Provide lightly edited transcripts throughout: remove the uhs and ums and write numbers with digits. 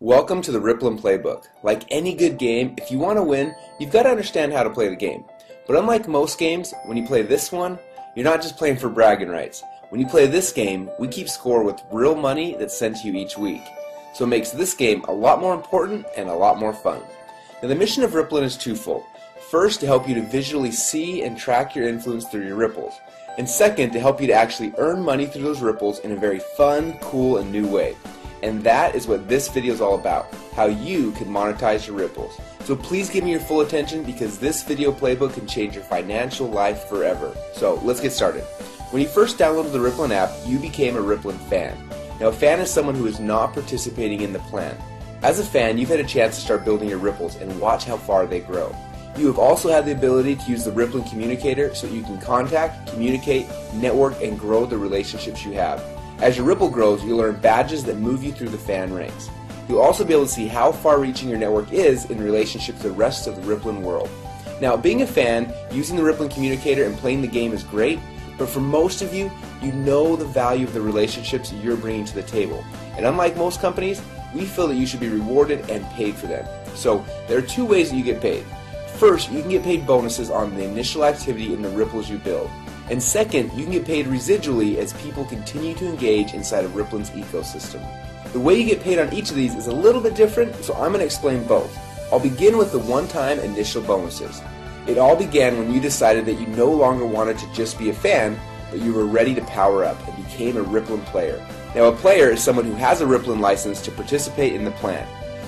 Welcome to the Rippln Playbook. Like any good game, if you want to win, you've got to understand how to play the game. But unlike most games, when you play this one, you're not just playing for bragging rights. When you play this game, we keep score with real money that's sent to you each week. So it makes this game a lot more important and a lot more fun. Now the mission of Rippln is twofold. First, to help you to visually see and track your influence through your ripples. And second, to help you to actually earn money through those ripples in a very fun, cool, and new way. And that is what this video is all about, how you can monetize your ripples. So please give me your full attention because this video playbook can change your financial life forever. So let's get started. When you first downloaded the Rippln app, you became a Rippln fan. Now a fan is someone who is not participating in the plan. As a fan, you've had a chance to start building your ripples and watch how far they grow. You have also had the ability to use the Rippln communicator so you can contact, communicate, network, and grow the relationships you have. As your Ripple grows, you'll earn badges that move you through the fan ranks. You'll also be able to see how far-reaching your network is in relationship to the rest of the Rippln world. Now, being a fan, using the Rippln communicator and playing the game is great, but for most of you, you know the value of the relationships you're bringing to the table. And unlike most companies, we feel that you should be rewarded and paid for them. So, there are two ways that you get paid. First, you can get paid bonuses on the initial activity in the ripples you build. And second, you can get paid residually as people continue to engage inside of Rippln's ecosystem. The way you get paid on each of these is a little bit different, so I'm going to explain both. I'll begin with the one-time initial bonuses. It all began when you decided that you no longer wanted to just be a fan, but you were ready to power up and became a Rippln player. Now a player is someone who has a Rippln license to participate in the plan.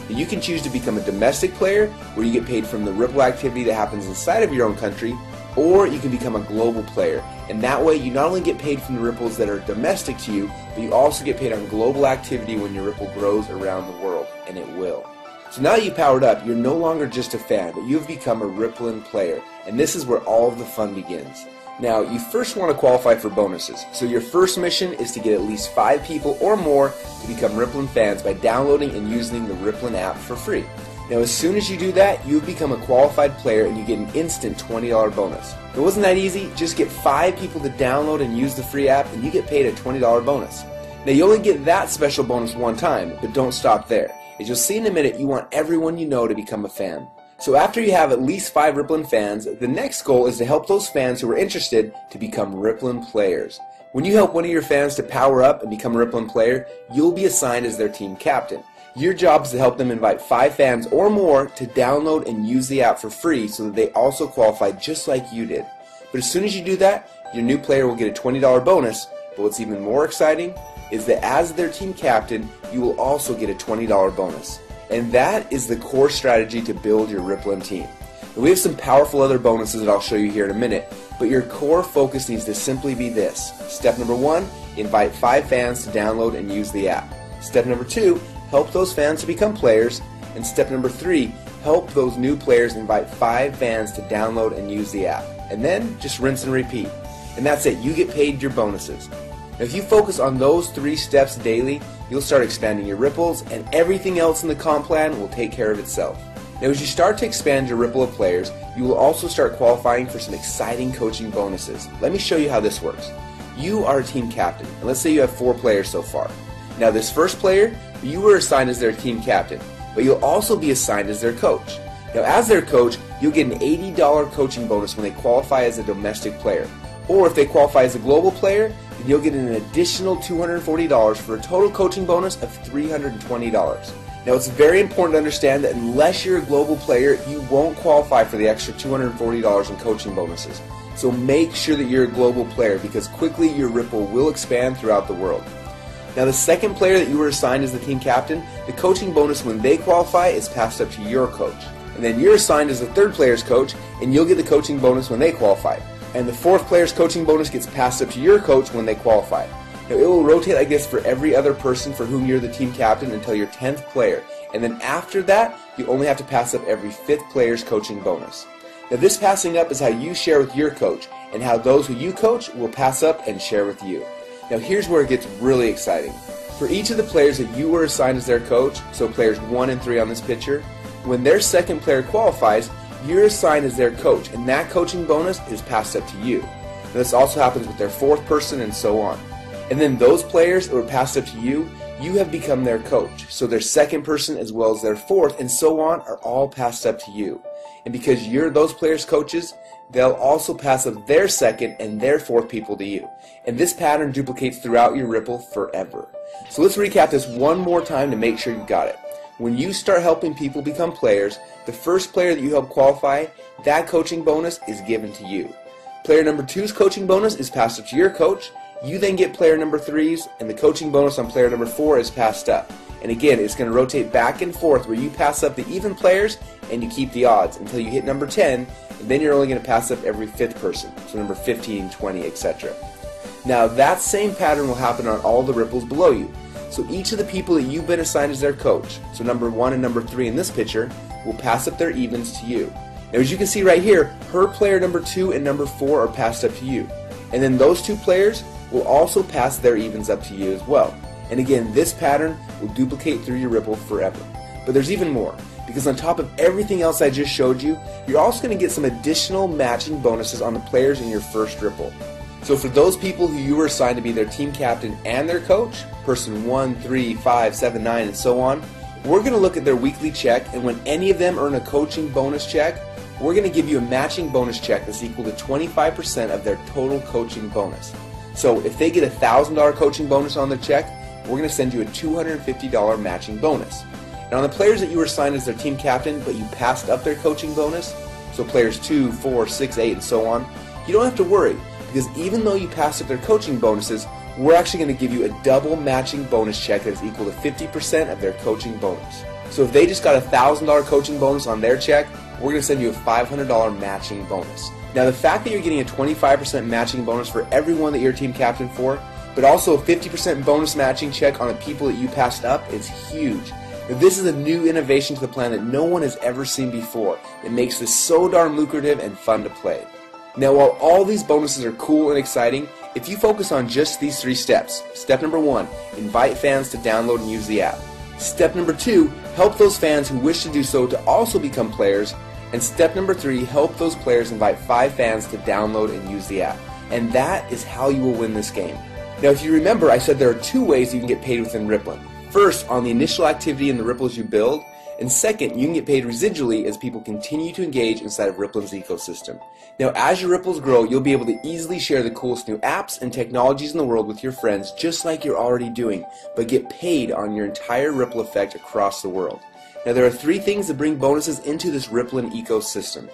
Now, you can choose to become a domestic player, where you get paid from the Ripple activity that happens inside of your own country, or you can become a global player, and that way you not only get paid from the ripples that are domestic to you, but you also get paid on global activity when your ripple grows around the world, and it will. So now that you've powered up, you're no longer just a fan, but you've become a Rippln player, and this is where all of the fun begins. Now, you first want to qualify for bonuses, so your first mission is to get at least 5 people or more to become Rippln fans by downloading and using the Rippln app for free. Now as soon as you do that, you become a qualified player and you get an instant $20 bonus. It wasn't that easy, just get 5 people to download and use the free app and you get paid a $20 bonus. Now you only get that special bonus one time, but don't stop there. As you'll see in a minute, you want everyone you know to become a fan. So after you have at least 5 Rippln fans, the next goal is to help those fans who are interested to become Rippln players. When you help one of your fans to power up and become a Rippln player, you'll be assigned as their team captain. Your job is to help them invite 5 fans or more to download and use the app for free so that they also qualify just like you did. But as soon as you do that, your new player will get a $20 bonus, but what's even more exciting is that as their team captain, you will also get a $20 bonus. And that is the core strategy to build your Rippln team. And we have some powerful other bonuses that I'll show you here in a minute, but your core focus needs to simply be this. Step number 1, invite 5 fans to download and use the app. Step number 2, help those fans to become players. And step number 3, help those new players invite 5 fans to download and use the app. And then just rinse and repeat. And that's it, you get paid your bonuses. Now, if you focus on those 3 steps daily, you'll start expanding your ripples and everything else in the comp plan will take care of itself. Now as you start to expand your ripple of players, you will also start qualifying for some exciting coaching bonuses. Let me show you how this works. You are a team captain, and let's say you have 4 players so far. Now this first player, you were assigned as their team captain, but you'll also be assigned as their coach. Now as their coach, you'll get an $80 coaching bonus when they qualify as a domestic player. Or if they qualify as a global player, then you'll get an additional $240 for a total coaching bonus of $320. Now it's very important to understand that unless you're a global player, you won't qualify for the extra $240 in coaching bonuses. So make sure that you're a global player because quickly your ripple will expand throughout the world. Now the second player that you were assigned as the team captain, the coaching bonus when they qualify is passed up to your coach. And then you're assigned as the third player's coach and you'll get the coaching bonus when they qualify. And the fourth player's coaching bonus gets passed up to your coach when they qualify. Now it will rotate like this for every other person for whom you're the team captain until your 10th player. And then after that, you only have to pass up every 5th player's coaching bonus. Now this passing up is how you share with your coach and how those who you coach will pass up and share with you. Now here's where it gets really exciting. For each of the players that you were assigned as their coach, so players 1 and 3 on this picture, when their second player qualifies, you're assigned as their coach, and that coaching bonus is passed up to you. Now, this also happens with their 4th person and so on. And then those players that were passed up to you, you have become their coach. So their second person as well as their fourth and so on are all passed up to you. And because you're those players' coaches, they'll also pass up their second and their fourth people to you. And this pattern duplicates throughout your Ripple forever. So let's recap this one more time to make sure you got it. When you start helping people become players, the first player that you help qualify, that coaching bonus is given to you. Player number 2's coaching bonus is passed up to your coach. You then get player number 3's, and the coaching bonus on player number 4 is passed up. And again, it's going to rotate back and forth where you pass up the even players and you keep the odds until you hit number 10, and then you're only going to pass up every 5th person, so number 15, 20, etc. Now that same pattern will happen on all the ripples below you. So each of the people that you've been assigned as their coach, so number 1 and number 3 in this picture, will pass up their evens to you. Now as you can see right here, her player number 2 and number 4 are passed up to you. And then those two players will also pass their evens up to you as well. And again, this pattern will duplicate through your Ripple forever. But there's even more, because on top of everything else I just showed you, you're also going to get some additional matching bonuses on the players in your first Ripple. So for those people who you were assigned to be their team captain and their coach, person 1, 3, 5, 7, 9, and so on, we're going to look at their weekly check, and when any of them earn a coaching bonus check, we're going to give you a matching bonus check that's equal to 25% of their total coaching bonus. So if they get a $1,000 coaching bonus on their check, we're going to send you a $250 matching bonus. And on the players that you were assigned as their team captain, but you passed up their coaching bonus, so players 2, 4, 6, 8, and so on, you don't have to worry, because even though you passed up their coaching bonuses, we're actually going to give you a double matching bonus check that is equal to 50% of their coaching bonus. So if they just got a $1,000 coaching bonus on their check, we're going to send you a $500 matching bonus. Now the fact that you're getting a 25% matching bonus for everyone that you're team captain for, but also a 50% bonus matching check on the people that you passed up is huge. Now, this is a new innovation to the plan that no one has ever seen before. It makes this so darn lucrative and fun to play. Now while all these bonuses are cool and exciting, if you focus on just these 3 steps, step number 1, invite fans to download and use the app. Step number 2, help those fans who wish to do so to also become players. And step number 3, help those players invite 5 fans to download and use the app. And that is how you will win this game. Now if you remember, I said there are 2 ways you can get paid within Rippln. First, on the initial activity in the ripples you build, and second, you can get paid residually as people continue to engage inside of Rippln's ecosystem. Now as your ripples grow, you'll be able to easily share the coolest new apps and technologies in the world with your friends, just like you're already doing, but get paid on your entire ripple effect across the world. Now there are 3 things that bring bonuses into this Rippln ecosystem.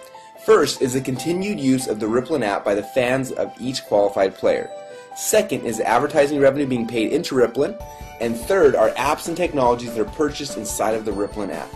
First is the continued use of the Rippln app by the fans of each qualified player. Second is advertising revenue being paid into Rippln. And third are apps and technologies that are purchased inside of the Rippln app.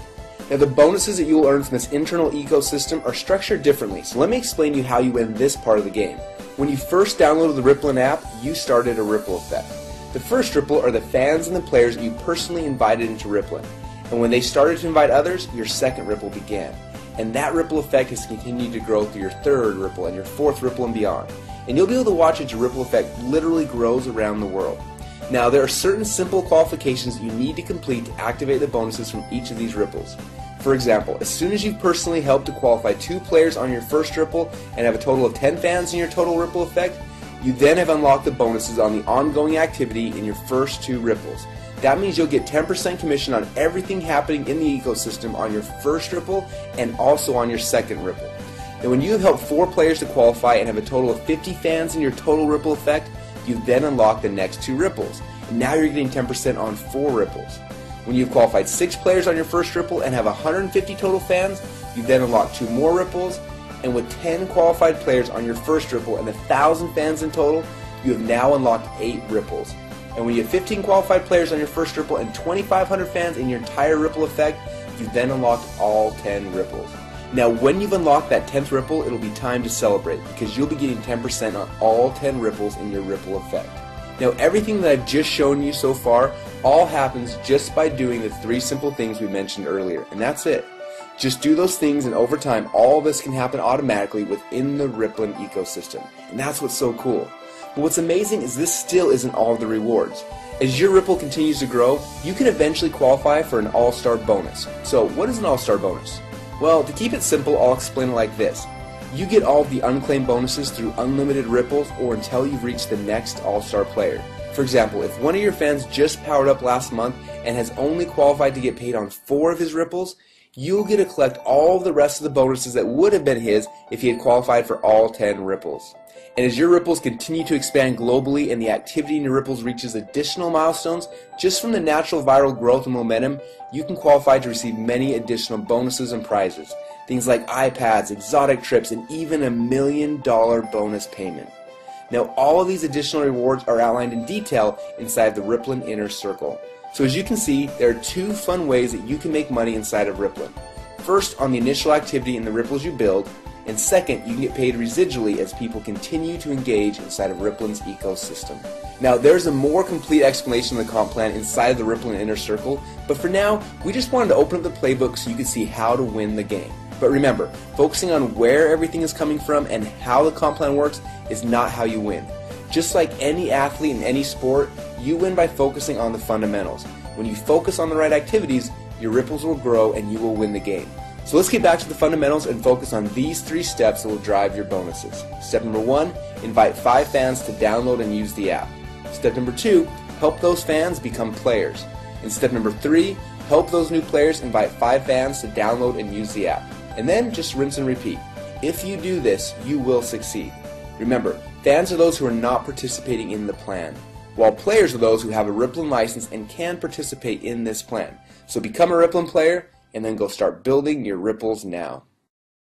Now the bonuses that you will earn from this internal ecosystem are structured differently, so let me explain to you how you win this part of the game. When you first downloaded the Rippln app, you started a ripple effect. The first ripple are the fans and the players that you personally invited into Rippln. And when they started to invite others, your second ripple began. And that ripple effect has continued to grow through your third ripple and your fourth ripple and beyond. And you'll be able to watch as your ripple effect literally grows around the world. Now there are certain simple qualifications you need to complete to activate the bonuses from each of these ripples. For example, as soon as you've personally helped to qualify 2 players on your first ripple and have a total of 10 fans in your total ripple effect, you then have unlocked the bonuses on the ongoing activity in your first 2 ripples. That means you'll get 10% commission on everything happening in the ecosystem on your first ripple and also on your second ripple. And when you have helped 4 players to qualify and have a total of 50 fans in your total ripple effect, you then unlock the next 2 ripples. And now you're getting 10% on 4 ripples. When you've qualified 6 players on your first ripple and have 150 total fans, you then unlock 2 more ripples. And with 10 qualified players on your first ripple and 1,000 fans in total, you have now unlocked 8 ripples. And when you have 15 qualified players on your first ripple and 2,500 fans in your entire ripple effect, you then unlocked all 10 ripples. Now when you've unlocked that 10th ripple, it'll be time to celebrate because you'll be getting 10% on all 10 ripples in your ripple effect. Now everything that I've just shown you so far all happens just by doing the 3 simple things we mentioned earlier, and that's it. Just do those things and over time all this can happen automatically within the Rippln ecosystem, and that's what's so cool. But what's amazing is this still isn't all of the rewards. As your Ripple continues to grow, you can eventually qualify for an all-star bonus. So what is an all-star bonus? Well, to keep it simple, I'll explain it like this. You get all of the unclaimed bonuses through unlimited ripples or until you've reached the next all-star player. For example, if one of your fans just powered up last month and has only qualified to get paid on 4 of his ripples, you'll get to collect all the rest of the bonuses that would have been his if he had qualified for all 10 ripples. And as your ripples continue to expand globally and the activity in your ripples reaches additional milestones, just from the natural viral growth and momentum, you can qualify to receive many additional bonuses and prizes. Things like iPads, exotic trips, and even $1 million bonus payment. Now, all of these additional rewards are outlined in detail inside the Rippln Inner Circle. So as you can see, there are 2 fun ways that you can make money inside of Rippln. First, on the initial activity in the ripples you build, and second, you can get paid residually as people continue to engage inside of Rippln's ecosystem. Now, there's a more complete explanation of the comp plan inside of the Rippln Inner Circle, but for now, we just wanted to open up the playbook so you could see how to win the game. But remember, focusing on where everything is coming from and how the comp plan works is not how you win. Just like any athlete in any sport, you win by focusing on the fundamentals. When you focus on the right activities, your ripples will grow and you will win the game. So let's get back to the fundamentals and focus on these 3 steps that will drive your bonuses. Step number 1, invite 5 fans to download and use the app. Step number 2, help those fans become players. And step number 3, help those new players invite 5 fans to download and use the app. And then just rinse and repeat. If you do this, you will succeed. Remember, fans are those who are not participating in the plan, while players are those who have a Rippln license and can participate in this plan. So become a Rippln player and then go start building your ripples now.